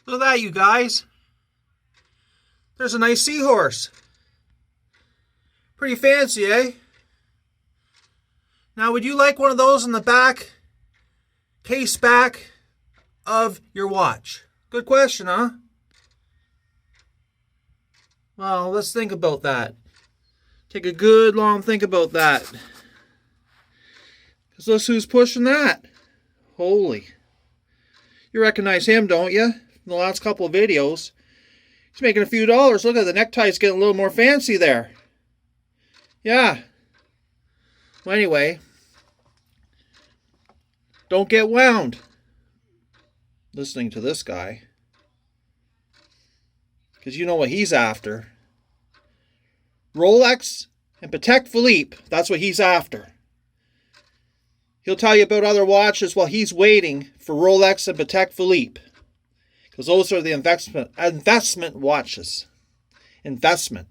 Look at that, you guys. There's a nice Seahorse. Pretty fancy, eh? Now, would you like one of those in the back, case back of your watch? Good question, huh? Well, let's think about that. Take a good long think about that. Because look who's pushing that. Holy. You recognize him, don't you? In the last couple of videos. He's making a few dollars. Look at the neckties getting a little more fancy there. Yeah. Well, anyway. Don't get wound listening to this guy. Because you know what he's after. Rolex and Patek Philippe. That's what he's after. He'll tell you about other watches while he's waiting for Rolex and Patek Philippe. Because those are the investment watches. Investment.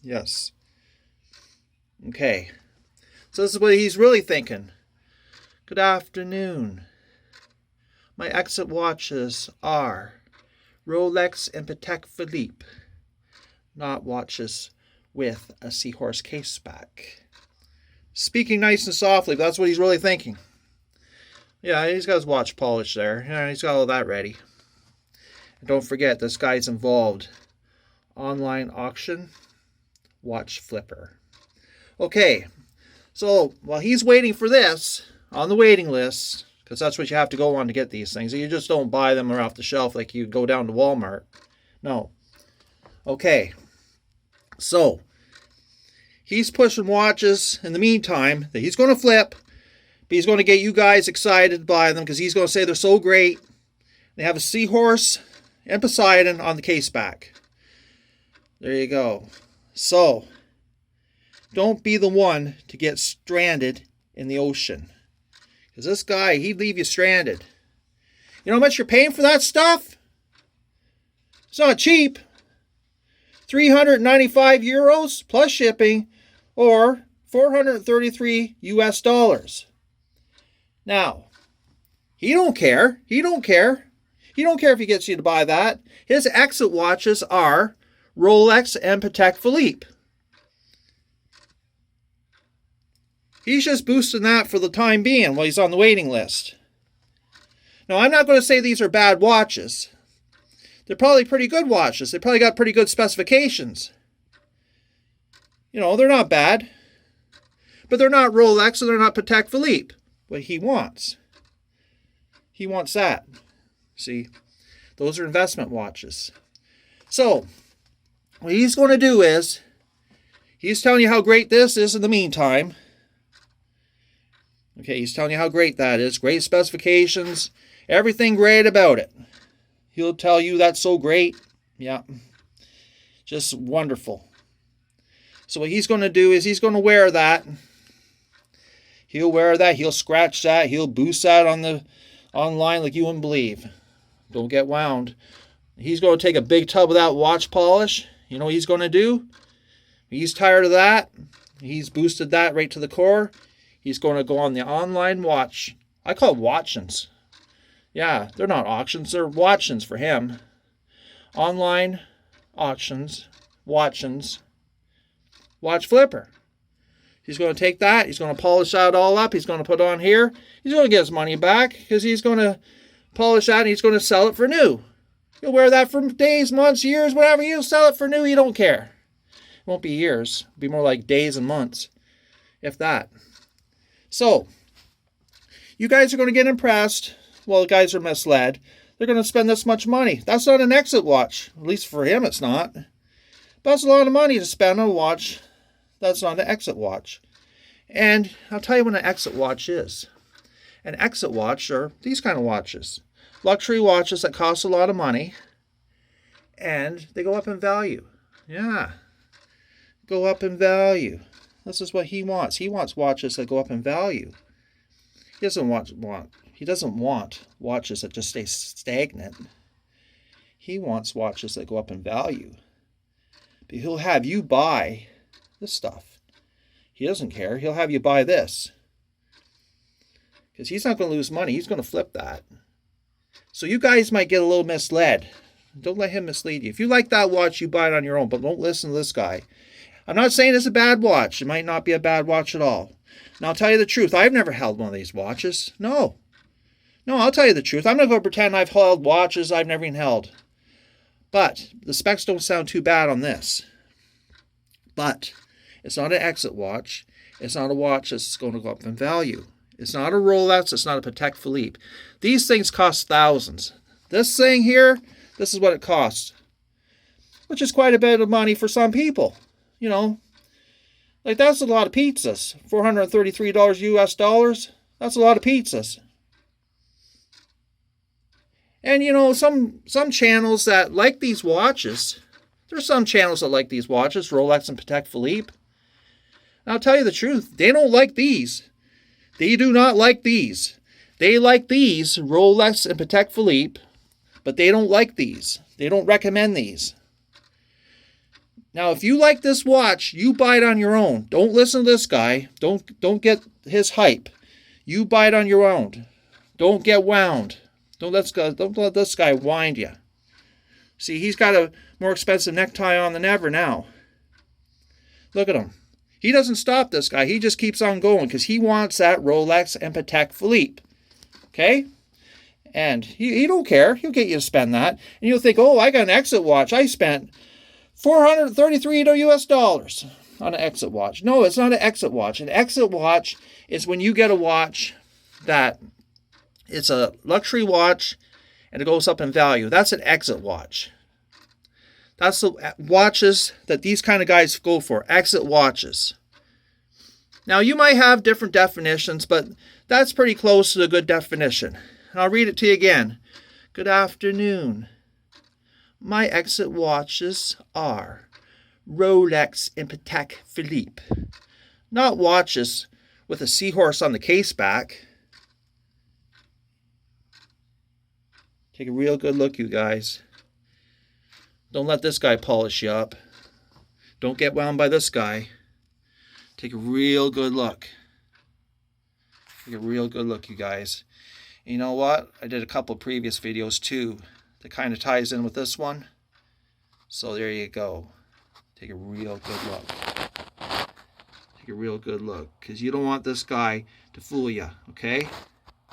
Yes. Okay. So this is what he's really thinking. Good afternoon. My exit watches are Rolex and Patek Philippe. Not watches with a Seahorse case back. Speaking nice and softly, but that's what he's really thinking. Yeah, he's got his watch polish there. Yeah, he's got all that ready. And don't forget, this guy's involved. Online auction, watch flipper. Okay, so while he's waiting for this on the waiting list, because that's what you have to go on to get these things. You just don't buy them off the shelf like you go down to Walmart. No. Okay, so he's pushing watches in the meantime that he's going to flip, but he's going to get you guys excited to buy them because he's going to say they're so great. They have a Seahorse and Poseidon on the case back. There you go. So, don't be the one to get stranded in the ocean. Because this guy, he'd leave you stranded. You know how much you're paying for that stuff? It's not cheap. 395 euros plus shipping, or 433 US dollars. Now, he don't care. He don't care. He don't care if he gets you to buy that. His exit watches are Rolex and Patek Philippe. He's just boosting that for the time being while he's on the waiting list. Now, I'm not going to say these are bad watches. They're probably pretty good watches. They probably got pretty good specifications. You know, they're not bad. But they're not Rolex and they're not Patek Philippe. What he wants. He wants that. See, those are investment watches. So, what he's going to do is, he's telling you how great this is in the meantime. Okay, he's telling you how great that is. Great specifications. Everything great about it. He'll tell you that's so great. Yeah. Just wonderful. So what he's going to do is he's going to wear that. He'll wear that. He'll scratch that. He'll boost that on the online like you wouldn't believe. Don't get wound. He's going to take a big tub of that watch polish. You know what he's going to do? He's tired of that. He's boosted that right to the core. He's going to go on the online watch. I call it watchings. Yeah, they're not auctions. They're watchings for him. Online auctions. Watchings. Watch flipper. He's going to take that. He's going to polish that all up. He's going to put on here. He's going to get his money back because he's going to polish that and he's going to sell it for new. He'll wear that for days, months, years, whatever. He'll sell it for new. He don't care. It won't be years. It'll be more like days and months, if that. So, you guys are going to get impressed. Well, the guys are misled. They're going to spend this much money. That's not an exit watch. At least for him, it's not. But that's a lot of money to spend on a watch that's not an exit watch. And I'll tell you what an exit watch is. An exit watch are these kind of watches. Luxury watches that cost a lot of money. And they go up in value. Yeah. Go up in value. This is what he wants. He wants watches that go up in value. He doesn't want watches that just stay stagnant. He wants watches that go up in value. But he'll have you buy this stuff. He doesn't care. He'll have you buy this. Because he's not going to lose money. He's going to flip that. So you guys might get a little misled. Don't let him mislead you. If you like that watch, you buy it on your own, but don't listen to this guy. I'm not saying it's a bad watch. It might not be a bad watch at all. Now, I'll tell you the truth. I've never held one of these watches. No, I'll tell you the truth. I'm not going to pretend I've held watches I've never even held. But the specs don't sound too bad on this. But it's not an exit watch. It's not a watch that's going to go up in value. It's not a Rolex. It's not a Patek Philippe. These things cost thousands. This thing here, this is what it costs, which is quite a bit of money for some people. You know, like that's a lot of pizzas. $433 US dollars. That's a lot of pizzas. And you know, some channels that like these watches, there's some channels that like these watches, Rolex and Patek Philippe. And I'll tell you the truth, they don't like these. They do not like these. They like these, Rolex and Patek Philippe, but they don't like these. They don't recommend these. Now, if you like this watch, you buy it on your own. Don't listen to this guy. Don't get his hype. You buy it on your own. Don't get wound. Don't let this guy wind you. See, he's got a more expensive necktie on than ever now. Look at him. He doesn't stop, this guy. He just keeps on going because he wants that Rolex and Patek Philippe. Okay? And he don't care. He'll get you to spend that. And you'll think, oh, I got an exit watch. I spent $433 US dollars on an exit watch. No, it's not an exit watch. An exit watch is when you get a watch that it's a luxury watch and it goes up in value. That's an exit watch. That's the watches that these kind of guys go for, exit watches. Now, you might have different definitions, but that's pretty close to a good definition. And I'll read it to you again. Good afternoon. My exit watches are Rolex and Patek Philippe. Not watches with a seahorse on the case back. Take a real good look, you guys. Don't let this guy polish you up. Don't get wound by this guy. Take a real good look. Take a real good look, you guys. And you know what? I did a couple previous videos too that kind of ties in with this one. So there you go. Take a real good look. Take a real good look. Because you don't want this guy to fool you, okay?